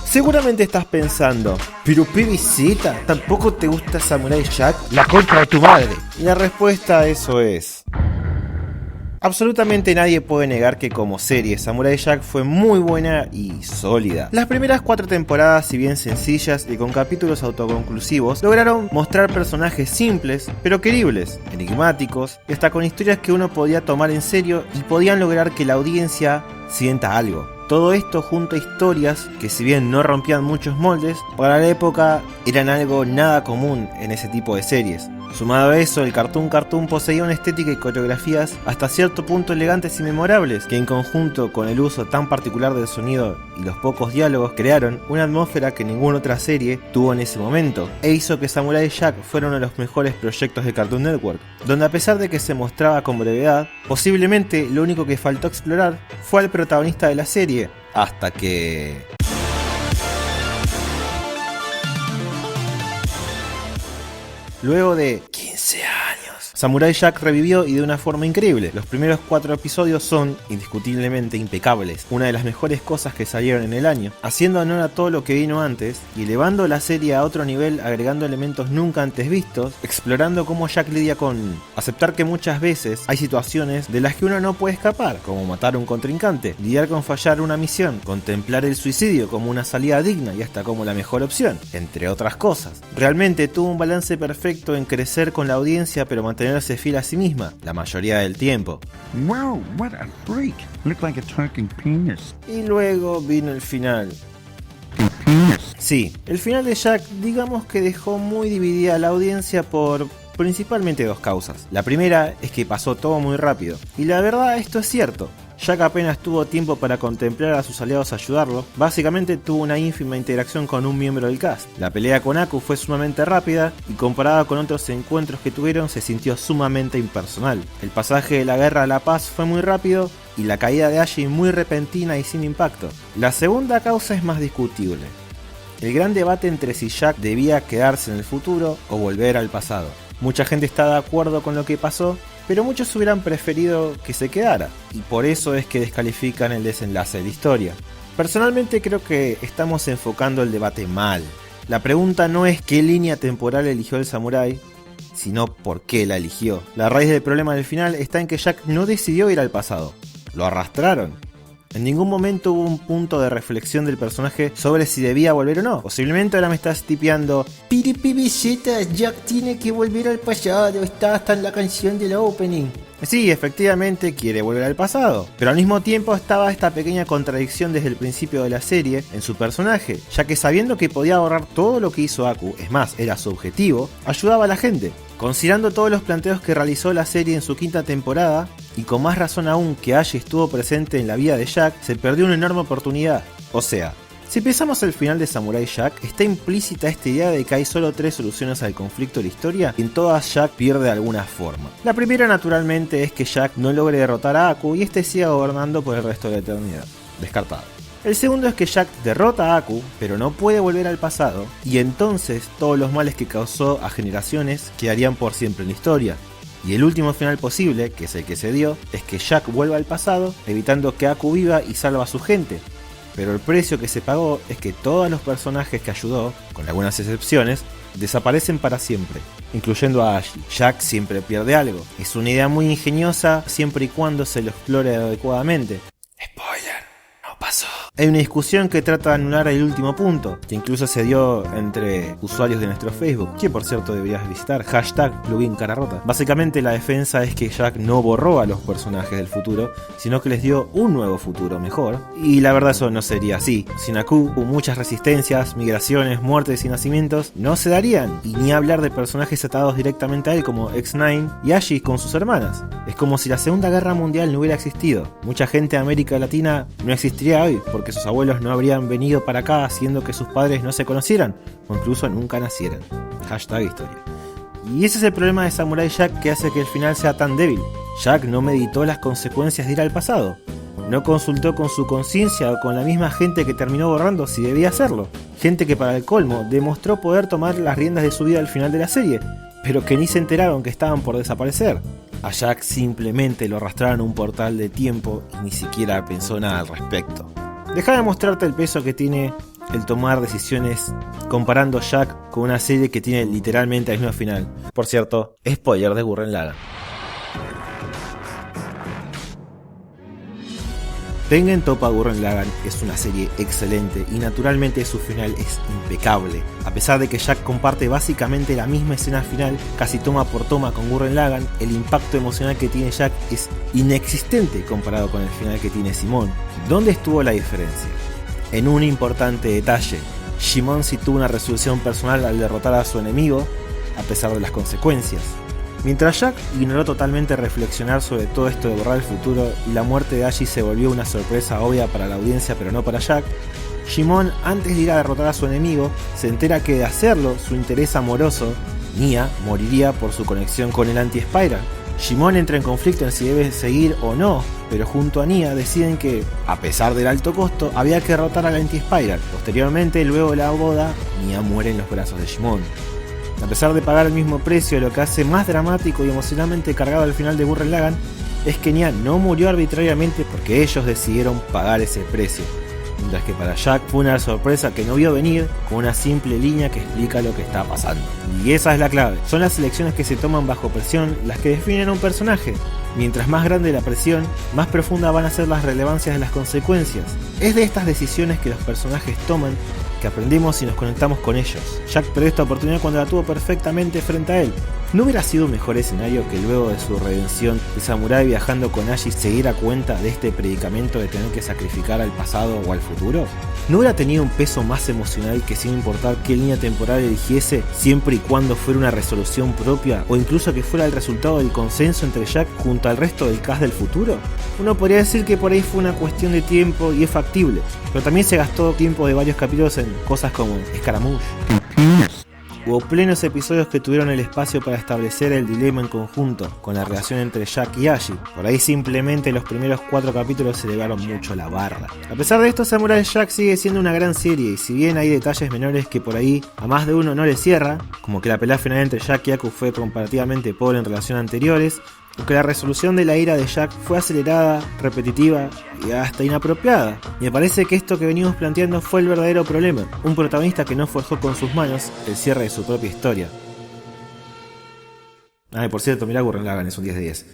Seguramente estás pensando, pero Pibisita, ¿tampoco te gusta Samurai Jack? La concha de tu madre. Y la respuesta a eso es... absolutamente nadie puede negar que como serie Samurai Jack fue muy buena y sólida. Las primeras 4 temporadas, si bien sencillas y con capítulos autoconclusivos, lograron mostrar personajes simples, pero queribles, enigmáticos, y hasta con historias que uno podía tomar en serio y podían lograr que la audiencia sienta algo. Todo esto junto a historias que, si bien no rompían muchos moldes, para la época eran algo nada común en ese tipo de series. Sumado a eso, el Cartoon poseía una estética y coreografías hasta cierto punto elegantes y memorables, que en conjunto con el uso tan particular del sonido y los pocos diálogos crearon una atmósfera que ninguna otra serie tuvo en ese momento, e hizo que Samurai Jack fuera uno de los mejores proyectos de Cartoon Network, donde a pesar de que se mostraba con brevedad, posiblemente lo único que faltó explorar fue al protagonista de la serie, hasta que... luego de 15 años, Samurai Jack revivió y de una forma increíble. Los primeros 4 episodios son indiscutiblemente impecables, una de las mejores cosas que salieron en el año, haciendo honor a todo lo que vino antes y elevando la serie a otro nivel, agregando elementos nunca antes vistos, explorando cómo Jack lidia con aceptar que muchas veces hay situaciones de las que uno no puede escapar, como matar a un contrincante, lidiar con fallar una misión, contemplar el suicidio como una salida digna y hasta como la mejor opción, entre otras cosas. Realmente tuvo un balance perfecto en crecer con la audiencia pero mantenerse fiel a sí misma la mayoría del tiempo. Wow, what a freak. Look like a talking penis. Y luego vino el final. Sí, el final de Jack digamos que dejó muy dividida a la audiencia por principalmente 2 causas. La primera es que pasó todo muy rápido. Y la verdad esto es cierto. Jack apenas tuvo tiempo para contemplar a sus aliados ayudarlo, básicamente tuvo una ínfima interacción con un miembro del cast. La pelea con Aku fue sumamente rápida y comparada con otros encuentros que tuvieron se sintió sumamente impersonal. El pasaje de la guerra a la paz fue muy rápido y la caída de Ashi muy repentina y sin impacto. La segunda causa es más discutible. El gran debate entre si Jack debía quedarse en el futuro o volver al pasado. Mucha gente está de acuerdo con lo que pasó, pero muchos hubieran preferido que se quedara, y por eso es que descalifican el desenlace de la historia. Personalmente creo que estamos enfocando el debate mal. La pregunta no es qué línea temporal eligió el samurái, sino por qué la eligió. La raíz del problema del final está en que Jack no decidió ir al pasado, lo arrastraron. En ningún momento hubo un punto de reflexión del personaje sobre si debía volver o no. Posiblemente ahora me estás tipeando, Piripibiseta, Jack tiene que volver al pasado, está hasta en la canción del opening. Sí, efectivamente quiere volver al pasado, pero al mismo tiempo estaba esta pequeña contradicción desde el principio de la serie en su personaje, ya que sabiendo que podía ahorrar todo lo que hizo Aku, es más, era su objetivo, ayudaba a la gente. Considerando todos los planteos que realizó la serie en su 5ª temporada, y con más razón aún que Ashi estuvo presente en la vida de Jack, se perdió una enorme oportunidad. O sea, si pensamos el final de Samurai Jack, está implícita esta idea de que hay solo 3 soluciones al conflicto de la historia y en todas Jack pierde de alguna forma. La primera naturalmente es que Jack no logre derrotar a Aku y este siga gobernando por el resto de la eternidad. Descartado. El segundo es que Jack derrota a Aku, pero no puede volver al pasado, y entonces todos los males que causó a generaciones quedarían por siempre en la historia. Y el último final posible, que es el que se dio, es que Jack vuelva al pasado, evitando que Aku viva y salva a su gente. Pero el precio que se pagó es que todos los personajes que ayudó, con algunas excepciones, desaparecen para siempre, incluyendo a Ashi. Jack siempre pierde algo. Es una idea muy ingeniosa siempre y cuando se lo explore adecuadamente. Spoiler, no pasó. Hay una discusión que trata de anular el último punto, que incluso se dio entre usuarios de nuestro Facebook, que por cierto deberías visitar, #plugincararrota. Básicamente la defensa es que Jack no borró a los personajes del futuro, sino que les dio un nuevo futuro mejor, y la verdad eso no sería así. Sin Aku, muchas resistencias, migraciones, muertes y nacimientos no se darían, y ni hablar de personajes atados directamente a él como X-9 y Ashi con sus hermanas. Es como si la Segunda Guerra Mundial no hubiera existido. Mucha gente de América Latina no existiría hoy, porque sus abuelos no habrían venido para acá haciendo que sus padres no se conocieran o incluso nunca nacieran. #historia. Y ese es el problema de Samurai Jack que hace que el final sea tan débil. Jack no meditó las consecuencias de ir al pasado. No consultó con su conciencia o con la misma gente que terminó borrando si debía hacerlo. Gente que para el colmo demostró poder tomar las riendas de su vida al final de la serie, pero que ni se enteraron que estaban por desaparecer. A Jack simplemente lo arrastraron a un portal de tiempo y ni siquiera pensó nada al respecto. Deja de mostrarte el peso que tiene el tomar decisiones comparando Jack con una serie que tiene literalmente el mismo final. Por cierto, spoiler de Gurren Lagann. Tengen Toppa Gurren Lagann es una serie excelente y naturalmente su final es impecable. A pesar de que Jack comparte básicamente la misma escena final, casi toma por toma con Gurren Lagann, el impacto emocional que tiene Jack es inexistente comparado con el final que tiene Simón. ¿Dónde estuvo la diferencia? En un importante detalle. Shimon sí tuvo una resolución personal al derrotar a su enemigo, a pesar de las consecuencias. Mientras Jack ignoró totalmente reflexionar sobre todo esto de borrar el futuro y la muerte de Ashi se volvió una sorpresa obvia para la audiencia pero no para Jack, Shimon, antes de ir a derrotar a su enemigo, se entera que de hacerlo su interés amoroso, Nia, moriría por su conexión con el Anti-Spiral. Shimon entra en conflicto en si debe seguir o no, pero junto a Nia deciden que, a pesar del alto costo, había que derrotar al Anti-Spiral. Posteriormente, luego de la boda, Nia muere en los brazos de Shimon. A pesar de pagar el mismo precio, lo que hace más dramático y emocionalmente cargado al final de Gurren Lagann es que Nia no murió arbitrariamente porque ellos decidieron pagar ese precio. Mientras que para Jack fue una sorpresa que no vio venir, con una simple línea que explica lo que está pasando. Y esa es la clave, son las elecciones que se toman bajo presión las que definen a un personaje. Mientras más grande la presión, más profunda van a ser las relevancias de las consecuencias. Es de estas decisiones que los personajes toman que aprendemos y nos conectamos con ellos. Jack perdió esta oportunidad cuando la tuvo perfectamente frente a él. ¿No hubiera sido un mejor escenario que luego de su redención, el samurái viajando con Ashi se diera cuenta de este predicamento de tener que sacrificar al pasado o al futuro? ¿No hubiera tenido un peso más emocional que sin importar qué línea temporal eligiese, siempre y cuando fuera una resolución propia o incluso que fuera el resultado del consenso entre Jack junto al resto del cast del futuro? Uno podría decir que por ahí fue una cuestión de tiempo y es factible, pero también se gastó tiempo de varios capítulos en cosas como Scaramouche. Hubo plenos episodios que tuvieron el espacio para establecer el dilema en conjunto, con la relación entre Jack y Ashi. Por ahí simplemente los primeros 4 capítulos se elevaron mucho la barra. A pesar de esto, Samurai Jack sigue siendo una gran serie, y si bien hay detalles menores que por ahí a más de uno no le cierra, como que la pelea final entre Jack y Aku fue comparativamente pobre en relación a anteriores, o que la resolución de la ira de Jack fue acelerada, repetitiva y hasta inapropiada. Me parece que esto que venimos planteando fue el verdadero problema, un protagonista que no forjó con sus manos el cierre de su propia historia. Por cierto, mirá Gurren Lagann, es un 10 de 10.